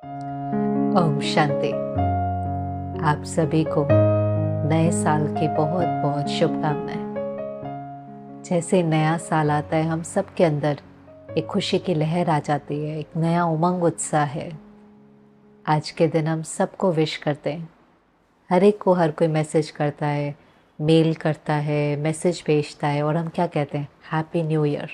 ओम शांति। आप सभी को नए साल की बहुत बहुत शुभकामनाएं। जैसे नया साल आता है, हम सब के अंदर एक खुशी की लहर आ जाती है, एक नया उमंग उत्साह है। आज के दिन हम सबको विश करते हैं। हर एक को हर कोई मैसेज करता है, मेल करता है, मैसेज भेजता है, और हम क्या कहते हैं, हैप्पी न्यू ईयर।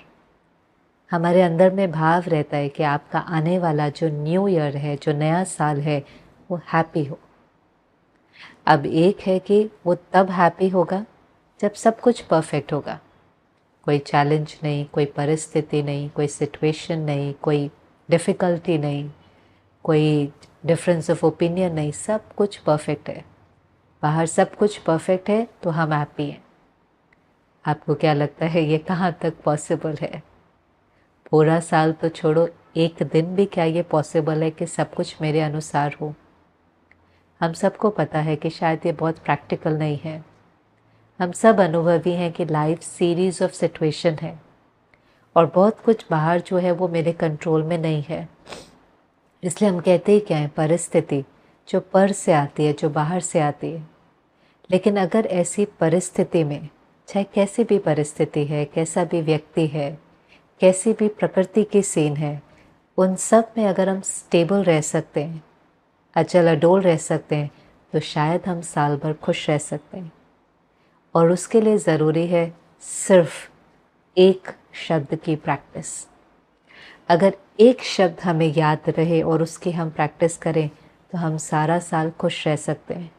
हमारे अंदर में भाव रहता है कि आपका आने वाला जो न्यू ईयर है, जो नया साल है, वो हैप्पी हो। अब एक है कि वो तब हैप्पी होगा जब सब कुछ परफेक्ट होगा। कोई चैलेंज नहीं, कोई परिस्थिति नहीं, कोई सिचुएशन नहीं, कोई डिफ़िकल्टी नहीं, कोई डिफरेंस ऑफ ओपिनियन नहीं, सब कुछ परफेक्ट है। बाहर सब कुछ परफेक्ट है तो हम हैप्पी हैं। आपको क्या लगता है ये कहाँ तक पॉसिबल है? पूरा साल तो छोड़ो, एक दिन भी क्या ये पॉसिबल है कि सब कुछ मेरे अनुसार हो? हम सबको पता है कि शायद ये बहुत प्रैक्टिकल नहीं है। हम सब अनुभवी हैं कि लाइफ सीरीज़ ऑफ सिचुएशन है और बहुत कुछ बाहर जो है वो मेरे कंट्रोल में नहीं है। इसलिए हम कहते ही क्या है, परिस्थिति जो पर से आती है, जो बाहर से आती है। लेकिन अगर ऐसी परिस्थिति में, चाहे कैसी भी परिस्थिति है, कैसा भी व्यक्ति है, कैसी भी प्रकृति की सीन है, उन सब में अगर हम स्टेबल रह सकते हैं, अचल अडोल रह सकते हैं, तो शायद हम साल भर खुश रह सकते हैं। और उसके लिए ज़रूरी है सिर्फ एक शब्द की प्रैक्टिस। अगर एक शब्द हमें याद रहे और उसकी हम प्रैक्टिस करें तो हम सारा साल खुश रह सकते हैं।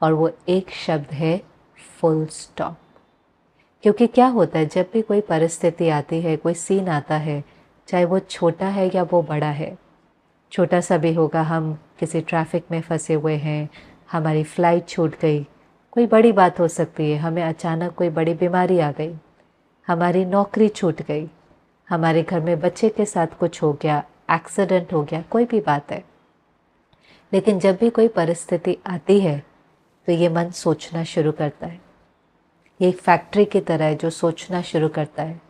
और वो एक शब्द है फुल स्टॉप। क्योंकि क्या होता है, जब भी कोई परिस्थिति आती है, कोई सीन आता है, चाहे वो छोटा है या वो बड़ा है, छोटा सा भी होगा, हम किसी ट्रैफिक में फंसे हुए हैं, हमारी फ़्लाइट छूट गई, कोई बड़ी बात हो सकती है, हमें अचानक कोई बड़ी बीमारी आ गई, हमारी नौकरी छूट गई, हमारे घर में बच्चे के साथ कुछ हो गया, एक्सीडेंट हो गया, कोई भी बात है। लेकिन जब भी कोई परिस्थिति आती है तो ये मन सोचना शुरू करता है। ये एक फैक्ट्री की तरह है जो सोचना शुरू करता है।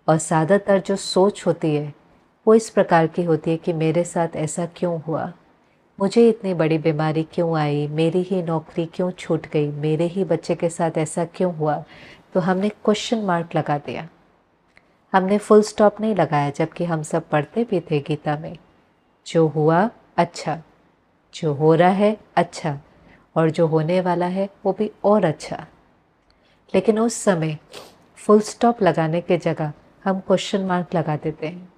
और ज़्यादातर जो सोच होती है वो इस प्रकार की होती है कि मेरे साथ ऐसा क्यों हुआ, मुझे इतनी बड़ी बीमारी क्यों आई, मेरी ही नौकरी क्यों छूट गई, मेरे ही बच्चे के साथ ऐसा क्यों हुआ। तो हमने क्वेश्चन मार्क लगा दिया, हमने फुल स्टॉप नहीं लगाया। जबकि हम सब पढ़ते भी थे गीता में, जो हुआ अच्छा, जो हो रहा है अच्छा, और जो होने वाला है वो भी और अच्छा। लेकिन उस समय फुल स्टॉप लगाने के जगह हम क्वेश्चन मार्क लगा देते हैं।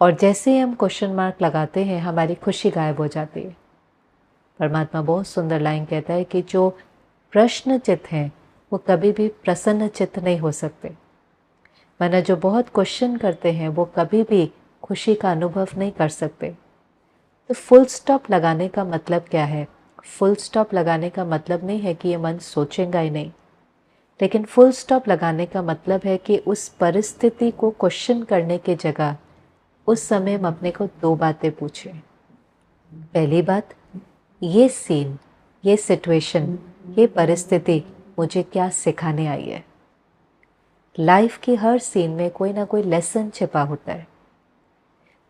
और जैसे ही हम क्वेश्चन मार्क लगाते हैं, हमारी खुशी गायब हो जाती है। परमात्मा बहुत सुंदर लाइन कहता है कि जो प्रश्न चित्त हैं वो कभी भी प्रसन्न चित्त नहीं हो सकते। वरना जो बहुत क्वेश्चन करते हैं वो कभी भी खुशी का अनुभव नहीं कर सकते। तो फुल स्टॉप लगाने का मतलब क्या है? फुल स्टॉप लगाने का मतलब नहीं है कि ये मन सोचेगा ही नहीं, लेकिन फुल स्टॉप लगाने का मतलब है कि उस परिस्थिति को क्वेश्चन करने की जगह उस समय हम अपने को दो बातें पूछें। पहली बात, ये सीन, ये सिचुएशन, ये परिस्थिति मुझे क्या सिखाने आई है? लाइफ की हर सीन में कोई ना कोई लेसन छिपा होता है।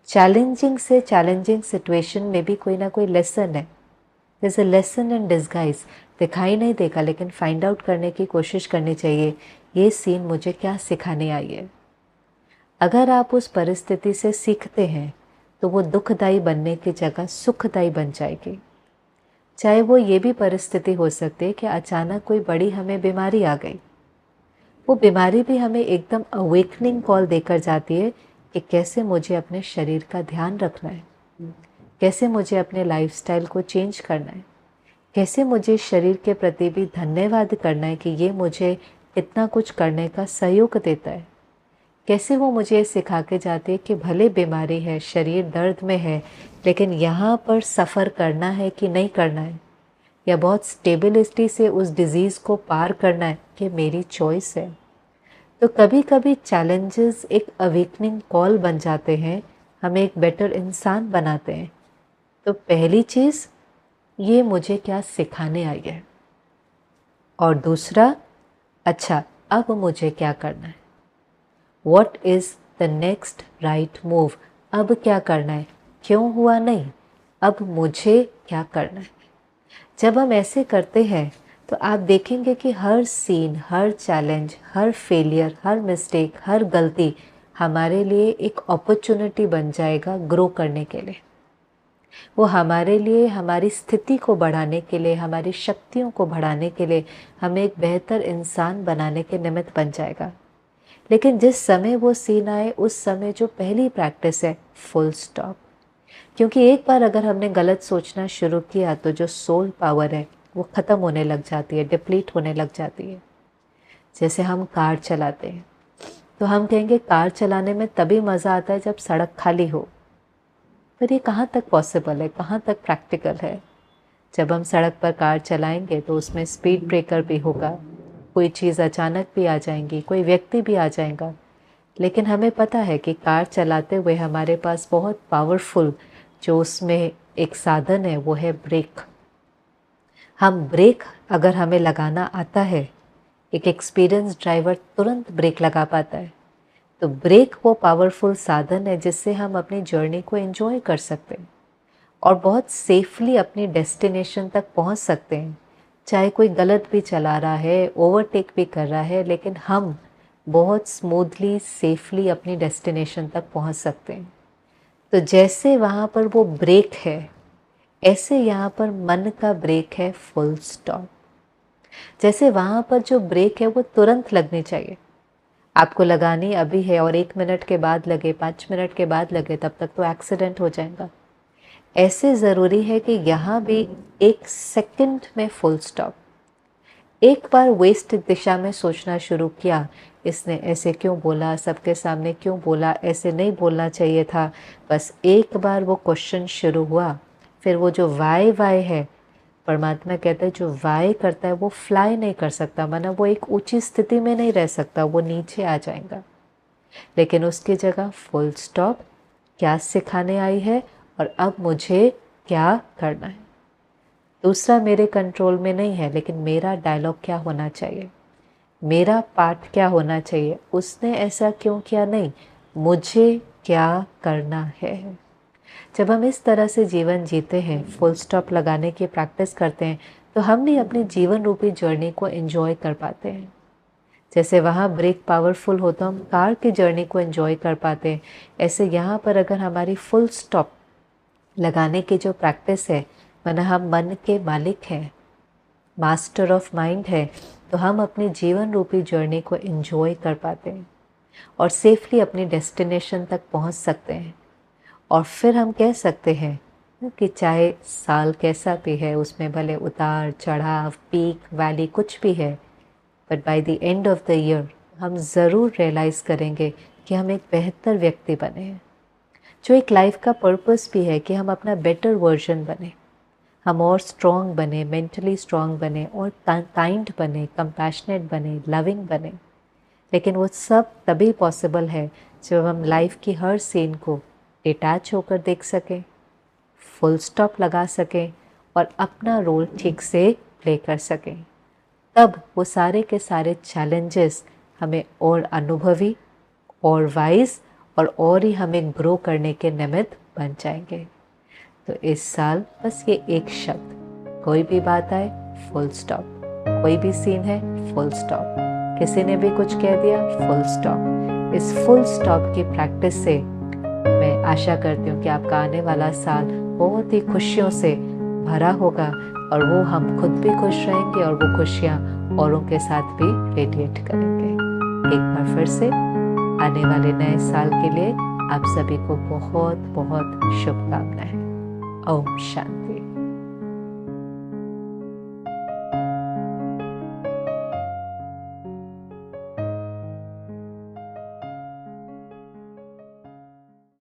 चैलेंजिंग से चैलेंजिंग सिचुएशन में भी कोई ना कोई लेसन है। There is a lesson in disguise. दिखाई नहीं देगा, लेकिन फाइंड आउट करने की कोशिश करनी चाहिए, ये सीन मुझे क्या सिखाने आई है। अगर आप उस परिस्थिति से सीखते हैं तो वो दुखदाई बनने की जगह सुखदाई बन जाएगी। चाहे वो ये भी परिस्थिति हो सकती है कि अचानक कोई बड़ी हमें बीमारी आ गई। वो बीमारी भी हमें एकदम अवेकनिंग कॉल देकर जाती है कि कैसे मुझे अपने शरीर का ध्यान रखना है, कैसे मुझे अपने लाइफस्टाइल को चेंज करना है, कैसे मुझे शरीर के प्रति भी धन्यवाद करना है कि ये मुझे इतना कुछ करने का सहयोग देता है। कैसे वो मुझे सिखा के जाती है कि भले बीमारी है, शरीर दर्द में है, लेकिन यहाँ पर सफ़र करना है कि नहीं करना है, या बहुत स्टेबिलिटी से उस डिज़ीज़ को पार करना है, कि मेरी चॉइस है। तो कभी कभी चैलेंजेस एक अवेकनिंग कॉल बन जाते हैं, हमें एक बेटर इंसान बनाते हैं। तो पहली चीज़, ये मुझे क्या सिखाने आई है। और दूसरा, अच्छा अब मुझे क्या करना है, What is the next right move? अब क्या करना है? क्यों हुआ नहीं, अब मुझे क्या करना है। जब हम ऐसे करते हैं तो आप देखेंगे कि हर सीन, हर चैलेंज, हर फेलियर, हर मिस्टेक, हर गलती हमारे लिए एक अपॉर्चुनिटी बन जाएगा ग्रो करने के लिए। वो हमारे लिए, हमारी स्थिति को बढ़ाने के लिए, हमारी शक्तियों को बढ़ाने के लिए, हमें एक बेहतर इंसान बनाने के निमित्त बन जाएगा। लेकिन जिस समय वो सीन आए, उस समय जो पहली प्रैक्टिस है, फुल स्टॉप। क्योंकि एक बार अगर हमने गलत सोचना शुरू किया तो जो सोल पावर है वो ख़त्म होने लग जाती है, डिप्लीट होने लग जाती है। जैसे हम कार चलाते हैं तो हम कहेंगे कार चलाने में तभी मज़ा आता है जब सड़क खाली हो, पर ये कहाँ तक पॉसिबल है, कहाँ तक प्रैक्टिकल है। जब हम सड़क पर कार चलाएंगे तो उसमें स्पीड ब्रेकर भी होगा, कोई चीज़ अचानक भी आ जाएंगी, कोई व्यक्ति भी आ जाएगा। लेकिन हमें पता है कि कार चलाते हुए हमारे पास बहुत पावरफुल जो उसमें एक साधन है वो है ब्रेक। हम ब्रेक अगर हमें लगाना आता है, एक एक्सपीरियंस ड्राइवर तुरंत ब्रेक लगा पाता है। तो ब्रेक वो पावरफुल साधन है जिससे हम अपनी जर्नी को एंजॉय कर सकते हैं और बहुत सेफली अपनी डेस्टिनेशन तक पहुंच सकते हैं। चाहे कोई गलत भी चला रहा है, ओवरटेक भी कर रहा है, लेकिन हम बहुत स्मूथली, सेफली अपनी डेस्टिनेशन तक पहुंच सकते हैं। तो जैसे वहाँ पर वो ब्रेक है, ऐसे यहाँ पर मन का ब्रेक है, फुल स्टॉप। जैसे वहाँ पर जो ब्रेक है वो तुरंत लगनी चाहिए। आपको लगानी अभी है और 1 मिनट के बाद लगे, 5 मिनट के बाद लगे, तब तक तो एक्सीडेंट हो जाएगा। ऐसे ज़रूरी है कि यहाँ भी 1 सेकंड में फुल स्टॉप। एक बार वेस्ट दिशा में सोचना शुरू किया, इसने ऐसे क्यों बोला, सबके सामने क्यों बोला, ऐसे नहीं बोलना चाहिए था, बस एक बार वो क्वेश्चन शुरू हुआ, फिर वो जो वाई है, परमात्मा कहते हैं जो वाई करता है वो फ्लाई नहीं कर सकता, माना वो एक ऊंची स्थिति में नहीं रह सकता, वो नीचे आ जाएगा। लेकिन उसकी जगह फुल स्टॉप, क्या सिखाने आई है और अब मुझे क्या करना है। दूसरा मेरे कंट्रोल में नहीं है, लेकिन मेरा डायलॉग क्या होना चाहिए, मेरा पार्ट क्या होना चाहिए, उसने ऐसा क्यों किया, नहीं, मुझे क्या करना है। जब हम इस तरह से जीवन जीते हैं, फुल स्टॉप लगाने की प्रैक्टिस करते हैं, तो हम भी अपनी जीवन रूपी जर्नी को एंजॉय कर पाते हैं। जैसे वहाँ ब्रेक पावरफुल हो तो हम कार की जर्नी को एंजॉय कर पाते हैं, ऐसे यहाँ पर अगर हमारी फुल स्टॉप लगाने की जो प्रैक्टिस है, माना हम मन के मालिक हैं, मास्टर ऑफ माइंड है, तो हम अपनी जीवन रूपी जर्नी को एंजॉय कर पाते हैं और सेफली अपनी डेस्टिनेशन तक पहुंच सकते हैं। और फिर हम कह सकते हैं कि चाहे साल कैसा भी है, उसमें भले उतार चढ़ाव, पीक, वैली कुछ भी है, but by the end of the year हम ज़रूर रियलाइज़ करेंगे कि हम एक बेहतर व्यक्ति बने हैं, जो एक लाइफ का पर्पस भी है कि हम अपना बेटर वर्जन बने, हम और स्ट्रॉन्ग बने, मेंटली स्ट्रॉन्ग बने और काइंड बने, कंपैशनेट बने, लविंग बने। लेकिन वो सब तभी पॉसिबल है जब हम लाइफ की हर सीन को डिटैच होकर देख सकें, फुल स्टॉप लगा सकें और अपना रोल ठीक से प्ले कर सकें। तब वो सारे के सारे चैलेंजेस हमें और अनुभवी और वाइज और ही हमें ग्रो करने के निमित्त बन जाएंगे। तो इस साल बस ये एक शब्द, कोई भी बात आए फुल स्टॉप, कोई भी सीन है फुल स्टॉप, किसी ने भी कुछ कह दिया फुल स्टॉप। इस फुल स्टॉप की प्रैक्टिस से मैं आशा करती हूँ कि आपका आने वाला साल बहुत ही खुशियों से भरा होगा और वो हम खुद भी खुश रहेंगे और वो खुशियाँ औरों के साथ भी रेडिएट करेंगे। एक बार फिर से आने वाले नए साल के लिए आप सभी को बहुत बहुत शुभकामनाएं। ओम शांति।